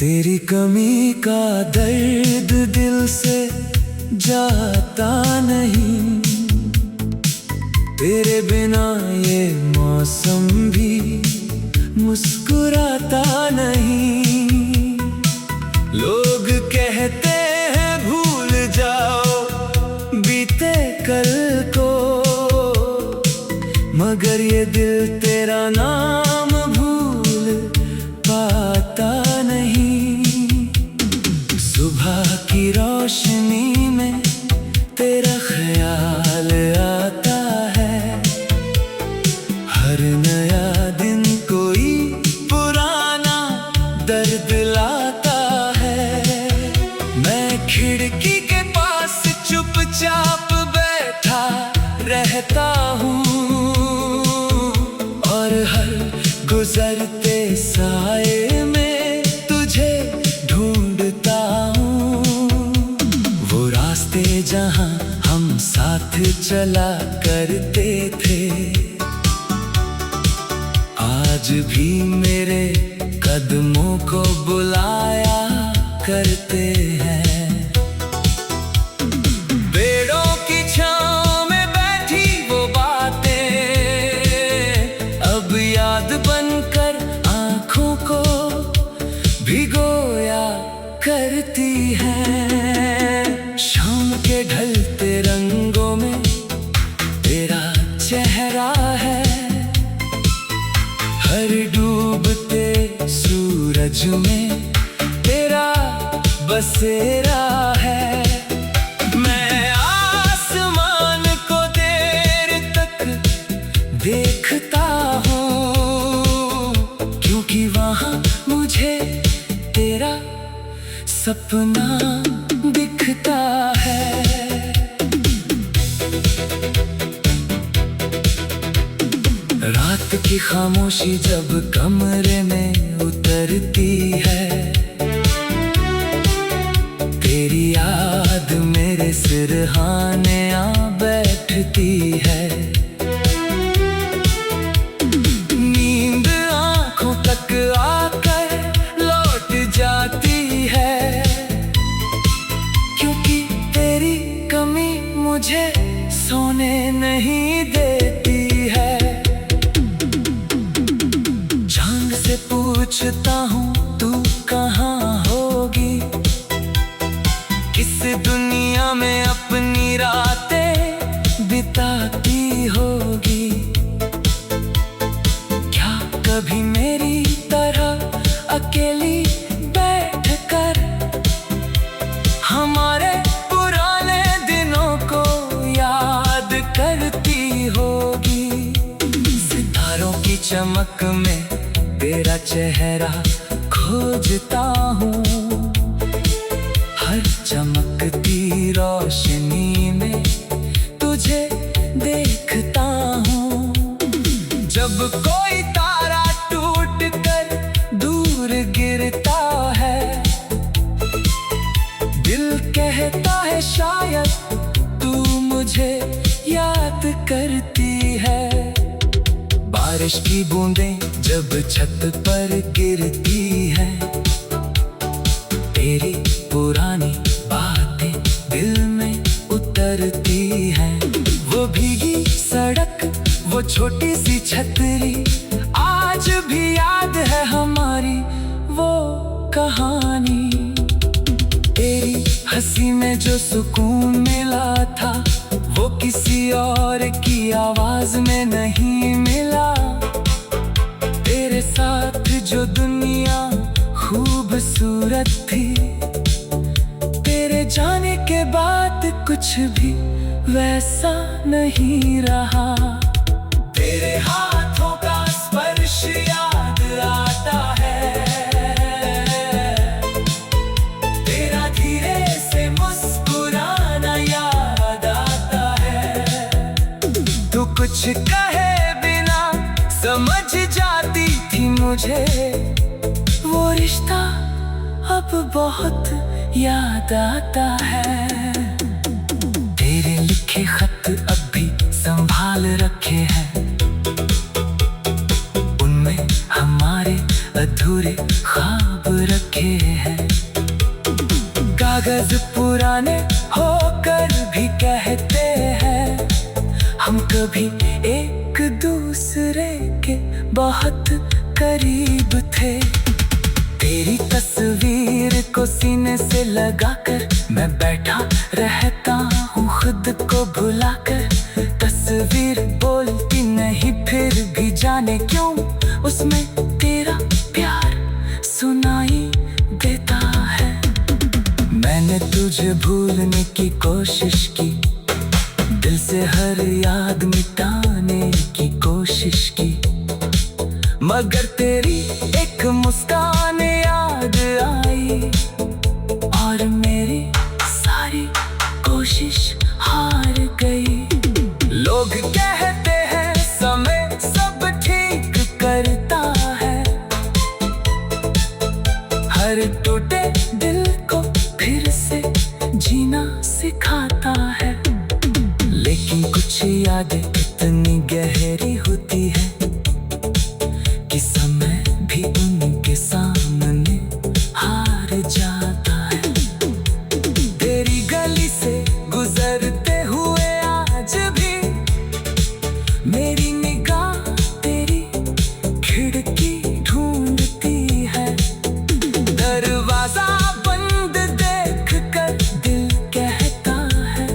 तेरी कमी का दर्द दिल से जाता नहीं। तेरे बिना ये मौसम भी मुस्कुराता नहीं। लोग कहते हैं भूल जाओ बीते कल को, मगर ये दिल तेरा नाम भूल पाता नहीं। सुबह की रोशनी में तेरा ख्याल आता है। हर नया दिन कोई पुराना दर्द लाता है। मैं खिड़की के पास चुपचाप बैठा रहता हूँ और हर गुजरते साए में तुझे ढूंढता हूँ। वो रास्ते जहाँ हम साथ चला करते थे, आज भी मेरे कदमों को बुलाया करते हैं। पेड़ों की छांव में बैठी वो बातें अब याद बनकर आँखों को भिगोया करती हैं। शाम के ढलते रंगों में तेरा चेहरा है। हर डूबते सूरज में तेरा बसेरा है। मैं आसमान को देर तक देखता हूँ, क्योंकि वहाँ मुझे तेरा सपना दिखता है। रात की खामोशी जब कमरे में उतरती है, तेरी याद मेरे सिरहाने आ बैठती है। नींद आँखों तक आकर लौट जाती है, क्योंकि तेरी कमी मुझे सोने नहीं देती है। चांद से पूछता हूँ तू कहाँ होगी, किस दुनिया में अपनी रातें बिताती होगी। क्या कभी मेरी तरह अकेली बैठकर हमारे पुराने दिनों को याद करती होगी। सितारों की चमक में तेरा चेहरा खोजता हूँ। हर चमकती रोशनी में तुझे देखता हूँ। जब कोई तारा टूट कर दूर गिरता है, दिल कहता है शायद तू मुझे याद करती है। बारिश की बूंदें जब छत पर गिरती है, तेरी पुरानी बातें दिल में उतरती हैं। वो भीगी सड़क, वो छोटी सी छतरी, आज भी याद है हमारी वो कहानी। तेरी हंसी में जो सुकून मिला था, वो किसी और की आवाज में नहीं मिला। तेरे साथ जो दुनिया खूबसूरत थी, तेरे जाने के बाद कुछ भी वैसा नहीं रहा। तेरे हाथों का स्पर्श याद आता है, तेरा धीरे से मुस्कुराना याद आता है। तू कुछ कहे बिना समझ जाती थी मुझे, वो रिश्ता अब बहुत याद आता है। तेरे लिखे खत अब भी संभाल रखे हैं, उनमें हमारे अधूरे ख्वाब रखे हैं। कागज पुराने होकर भी कहते हैं हम कभी एक दूसरे के बहुत करीब थे। तेरी तस्वीर को सीने से लगाकर मैं बैठा रहता हूँ खुद को भुलाकर। तस्वीर बोलती नहीं फिर भी जाने क्यों उसमें तेरा प्यार सुनाई देता है। मैंने तुझे भूलने की कोशिश की, दिल से हर याद मिटाने की कोशिश की, मगर तेरी एक मुस्कान याद आई और मेरी सारी कोशिश हार गई। लोग कहते हैं समय सब ठीक करता है, हर टूटे दिल को फिर से जीना सिखाता है। लेकिन कुछ यादें इतनी गहरी होती है कि समय भी उनके सामने हार जाता है। तेरी गली से गुजरते हुए आज भी मेरी निगाह तेरी खिड़की ढूंढती है। दरवाजा बंद देख कर दिल कहता है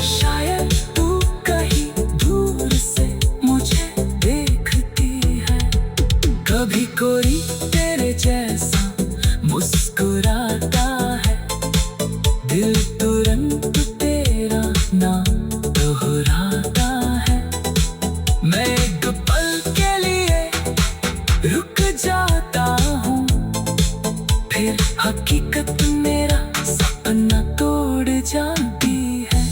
शायद तू कहीं दूर से मुझे देखती है। कभी कोई तेरे जैसा मुस्कुराता है, दिल तुरंत तेरा नाम दोहराता है। मैं एक पल के लिए रुक जाता हूँ, फिर हकीकत मेरा सपना तोड़ जाती है।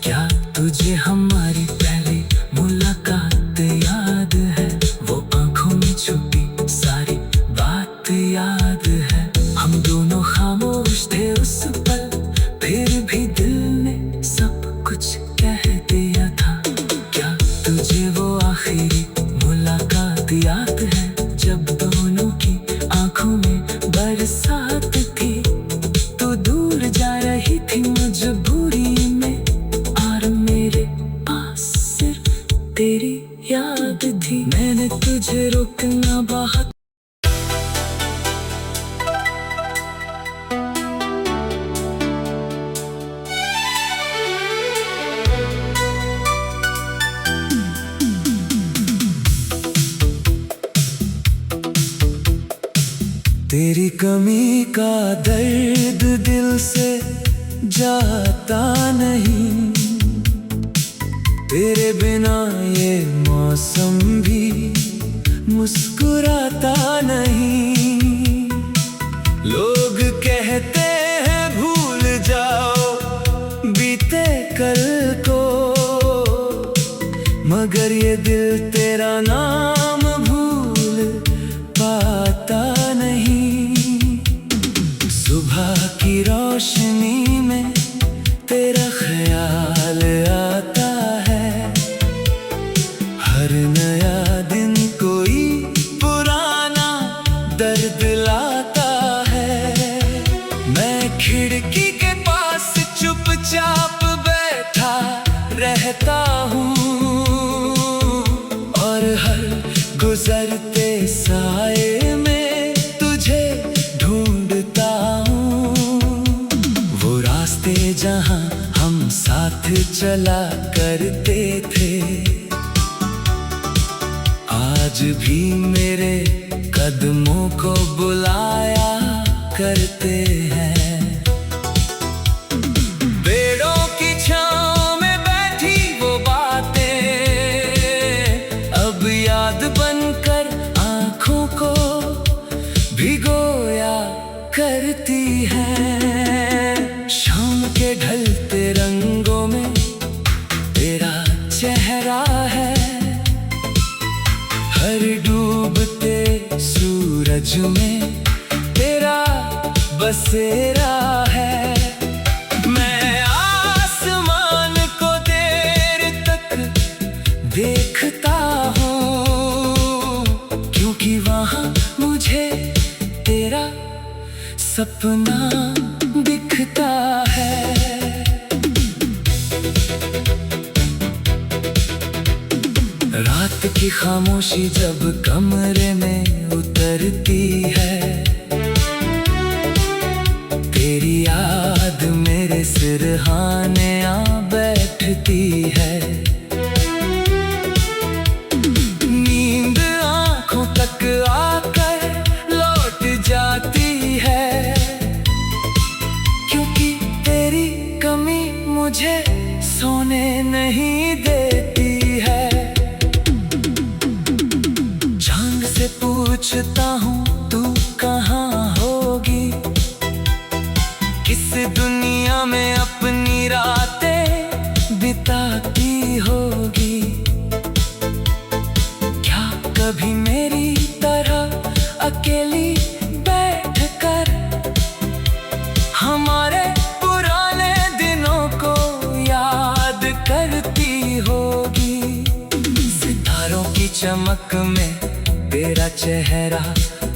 क्या तुझे हमारी पहली मुलाकात याद है? वो आंखों में छुपी सारी बात याद है। हम दोनों खामोश थे उस पल, फिर भी दिल ने सब कुछ कह दिया था। क्या तुझे वो आखिरी मुलाकात याद है जब दोनों की आंखों में बरसात थी? तू दूर जा रही थी मजबूरी में और मेरे पास सिर्फ तेरी याद थी। मैंने तुझे रोकना बहुत तेरी कमी का दर्द दिल से जाता नहीं। तेरे बिना ये मौसम भी मुस्कुराता नहीं। लोग कहते हैं भूल जाओ बीते कल को, मगर ये दिल तेरा नाम भूल पाता नहीं। सुबह की रोशनी में तेरा ख्याल आता है, हर नया दिन कोई पुराना दर्द लाता है। मैं खिड़की के पास चुपचाप बैठा रहता हूँ और हर गुजरते साए में तुझे ढूंढता हूँ। वो रास्ते जहाँ हम साथ चला करते थे आज भी मेरे कदमों को बुलाया करते हैं। पेड़ों की छांव में बैठी वो बातें अब याद बनकर आँखों को भिगोया करती हैं। शाम के ढलते रंगों में तेरा चेहरा है, हर डूबते सूरज में तेरा बसेरा है। मैं आसमान को देर तक देखता हूँ क्योंकि वहाँ सपना दिखता है। रात की खामोशी जब कमरे में उतरती है, तेरी याद मेरे सिरहाने आ बैठती है। नींद आंखों तक आकर लौट जाती है, क्योंकि तेरी कमी मुझे सोने नहीं देती है। चांद से पूछता हूँ तू कहाँ होगी, किस दुनिया में अपनी रातें बिताती होगी। क्या कभी मेरी तरह अकेली बैठकर हमारे पुराने दिनों को याद करती होगी। सितारों की चमक में तेरा चेहरा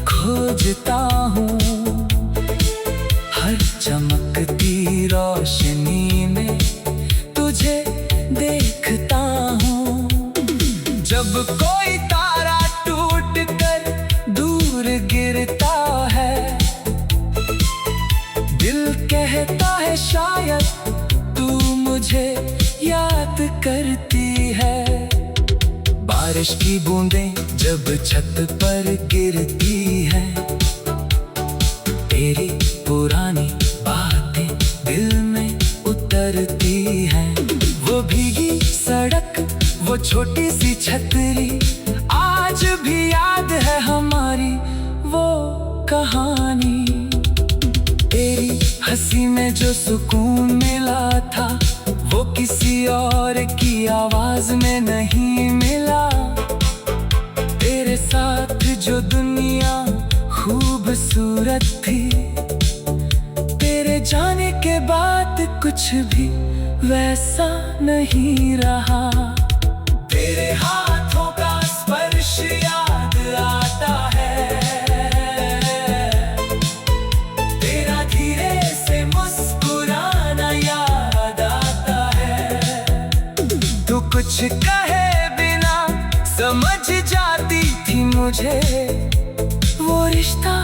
खोजता हूँ, हर चमकती रोशनी में तुझे देखता हूँ। जब कोई तारा टूट कर दूर गिरता है, दिल कहता है शायद तू मुझे याद करती है। बारिश की बूंदें जब छत पर गिरती है, तेरी पुरानी बातें दिल में उतरती हैं। वो भीगी सड़क, वो छोटी सी छतरी, आज भी याद है हमारी वो कहानी। तेरी हंसी में जो सुकून मिला था, वो किसी और की आवाज में नहीं मिला। तेरे साथ जो दुनिया खूबसूरत थी, तेरे जाने के बाद कुछ भी वैसा नहीं रहा। तेरे हाथों का स्पर्श याद आता है, तेरा धीरे से मुस्कुराना याद आता है। तू कुछ कहे बिना समझ जाती थी मुझे, वो रिश्ता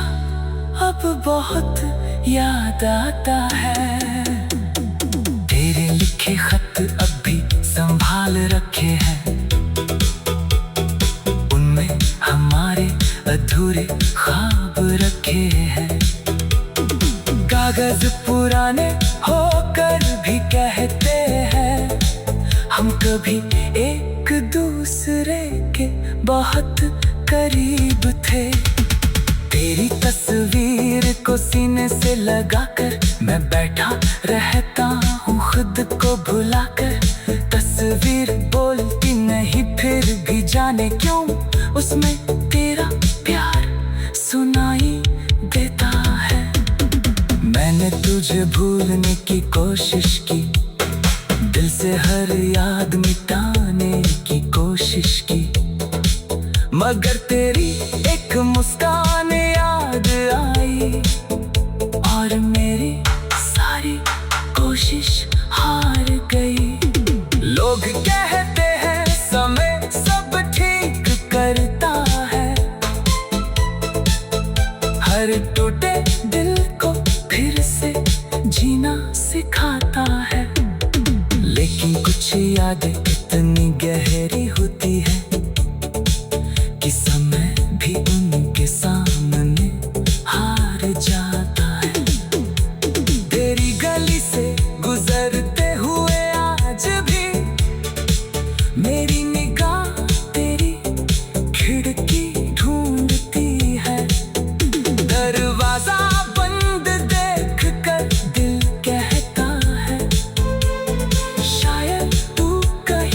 अब बहुत याद आता है। तेरे लिखे खत अब भी संभाल रखे हैं, उनमें हमारे अधूरे ख्वाब रखे हैं। कागज पुराने होकर भी कहते हैं, हम कभी एक दूसरे के बहुत करीब थे। तेरी तस्वीर को सीने से लगाकर मैं बैठा रहता हूँ खुद को भुलाकर। तस्वीर बोलती नहीं फिर भी जाने क्यों उसमें तेरा प्यार सुनाई देता है। मैंने तुझे भूलने की कोशिश की, दिल से हर याद मिटाने की कोशिश की, मगर तेरी एक मुस्कान याद आई और मेरी सारी कोशिश हार गई। लोग कहते हैं समय सब ठीक करता है, हर टूटे दिल को फिर से जीना सिखाता है। लेकिन कुछ यादें इतनी गहरी होती है कि समय भी उनके सामने हार जाता है। तेरी गली से गुजरते हुए आज भी मेरी निगाह तेरी खिड़की ढूंढती है। दरवाजा बंद देख कर दिल कहता है, शायद तू कहीं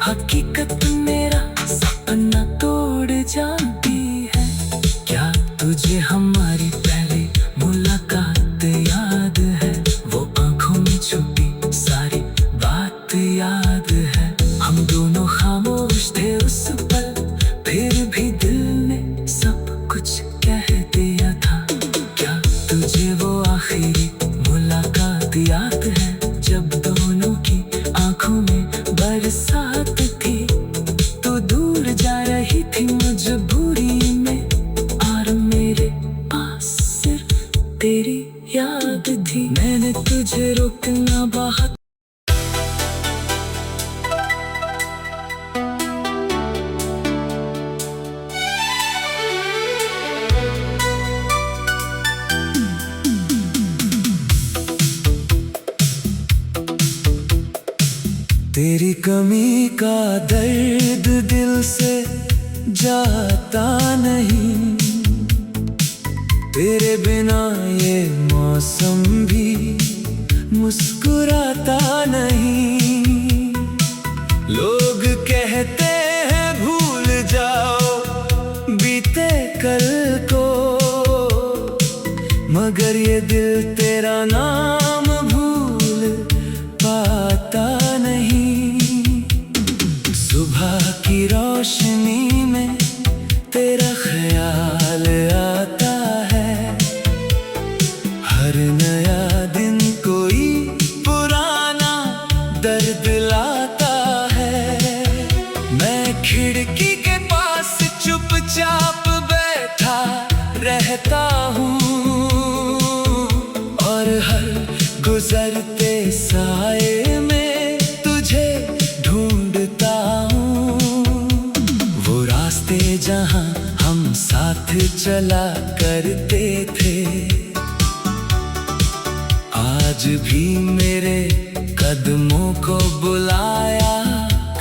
हकीकत मेरा सपना तोड़ जाती है। क्या तुझे हमारी पहली मुलाकात याद है? वो आंखों में छुपी सारी बात याद है। हम दोनों खामोश थे उस पल, फिर भी दिल ने सब कुछ कह दिया था। क्या तुझे वो आखिरी मुलाकात याद है, जब दोनों की आंखों में बरसात थी? तो दूर जा रही थी मजबूरी में, और मेरे पास सिर्फ तेरी याद थी। मैंने तुझे रोकना बहुत तेरी कमी का दर्द दिल से जाता नहीं। तेरे बिना ये मौसम भी मुस्कुराता नहीं। लोग कहते हैं भूल जाओ बीते कल को, मगर ये दिल तेरा नाम भूल पाता नहीं। सुबह की रोशनी में तेरा ख्याल आता है। हर नया दिन कोई पुराना दर्द लाता है। मैं खिड़की के पास चुपचाप बैठा रहता हूँ, और हर गुजरते साए में तुझे ढूंढता हूँ। वो रास्ते जहाँ हम साथ चला करते थे, आज भी मेरे कदमों को बुलाया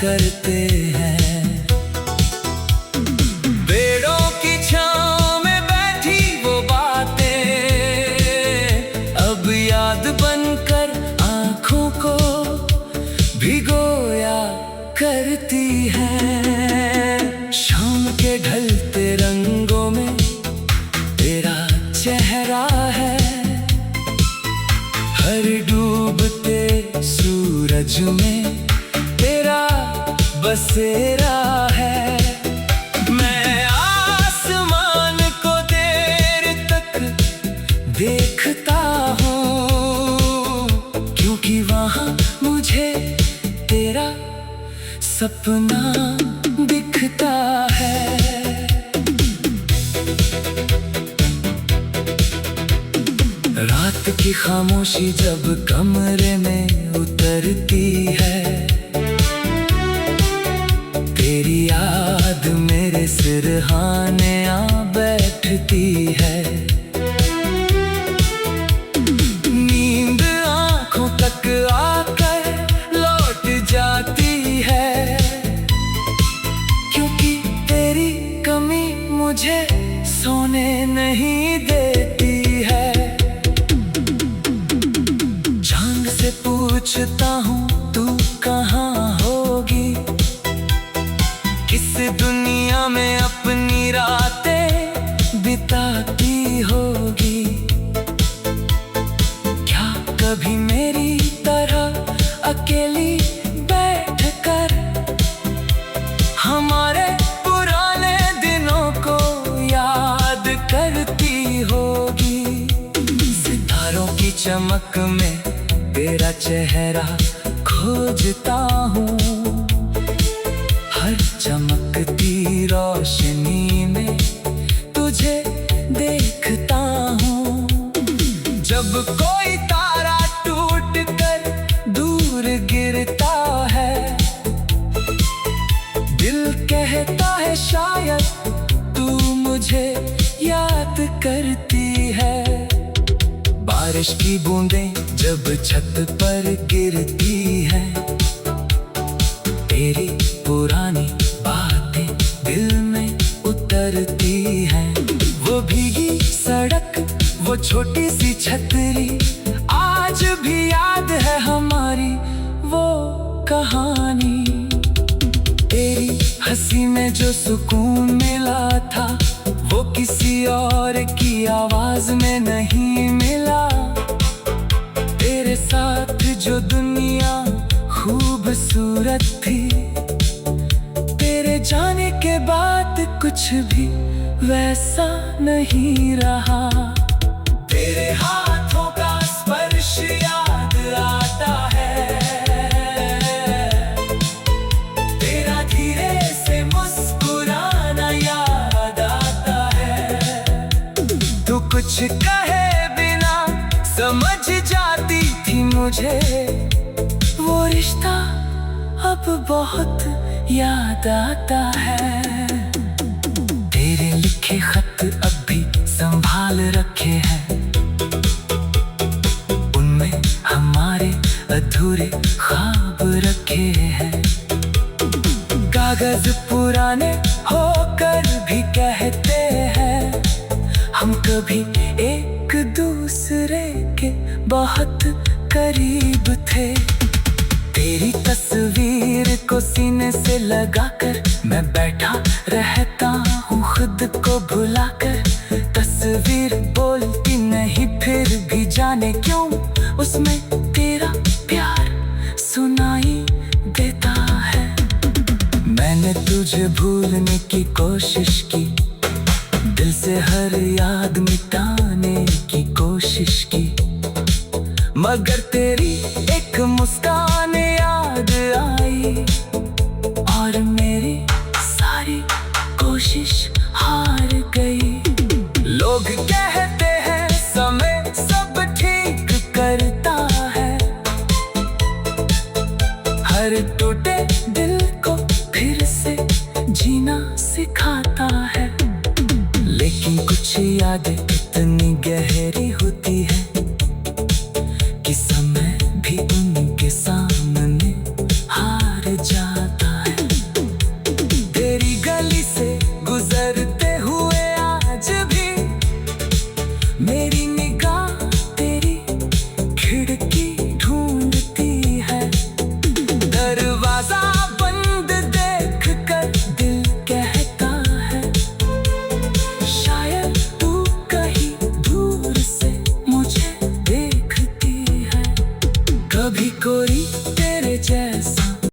करते हैं। पेड़ों की छांव में बैठी वो बातें अब याद बनकर आँखों को भिगोया करती हैं। शाम के ढलते रंगों में तेरा चेहरा है। हर डूबते सूरज में तेरा बसेरा है। मैं आसमान को देर तक देखता हूँ, क्योंकि वहाँ मुझे तेरा सपना दिखता है। रात की खामोशी जब कमरे में उतरती है, तेरी याद मेरे सिरहाने आ बैठती है। नींद आंखों तक आकर लौट जाती है, क्योंकि तेरी कमी मुझे सोने नहीं देती है। चांद से पूछता हूँ तू कहाँ होगी, किस दुनिया में अपनी रातें बिताती होगी। क्या कभी मेरी तरह अकेली बैठकर हमारे पुराने दिनों को याद करती होगी। सितारों की चमक में तेरा चेहरा खोजता हूँ, हर चमकती रोशनी में तुझे देखता हूँ। जब कोई तारा टूट कर दूर गिरता है, दिल कहता है शायद तू मुझे याद करती है। बारिश की बूंदें जब छत पर गिरती है, तेरी पुरानी बातें दिल में उतरती हैं। वो भीगी सड़क, वो छोटी सी छतरी, आज भी याद है हमारी वो कहानी। हंसी में जो सुकून मिला था वो किसी और की आवाज में नहीं मिला। तेरे साथ जो दुनिया खूबसूरत थी, तेरे जाने के बाद कुछ भी वैसा नहीं रहा। तेरे हाथों का स्पर्श याद आता है, तेरा धीरे से मुस्कुराना याद आता है। तू कुछ कहे बिना समझ जाती थी मुझे, वो रिश्ता अब बहुत याद आता है। तेरे लिखे खत अब भी संभाल रखे हैं, उनमें हमारे अधूरे ख्वाब रखे हैं। कागज पुराने होकर भी कहते हैं, हम कभी एक दूसरे के बहुत करीब थे। तेरी तस्वीर को सीने से लगाकर मैं बैठा रहता हूँ खुद को भुलाकर। तस्वीर बोलती नहीं फिर भी जाने क्यों उसमें तेरा प्यार सुनाई देता है। मैंने तुझे भूलने की कोशिश की, दिल से हर याद मिटाने की कोशिश की, मगर तेरी एक मुस्कान याद आई और मेरी सारी कोशिश हार गई। लोग कहते हैं समय सब ठीक करता है, हर टूटे दिल को फिर से जीना सिखाता है। लेकिन कुछ यादें इतनी गहरी होती है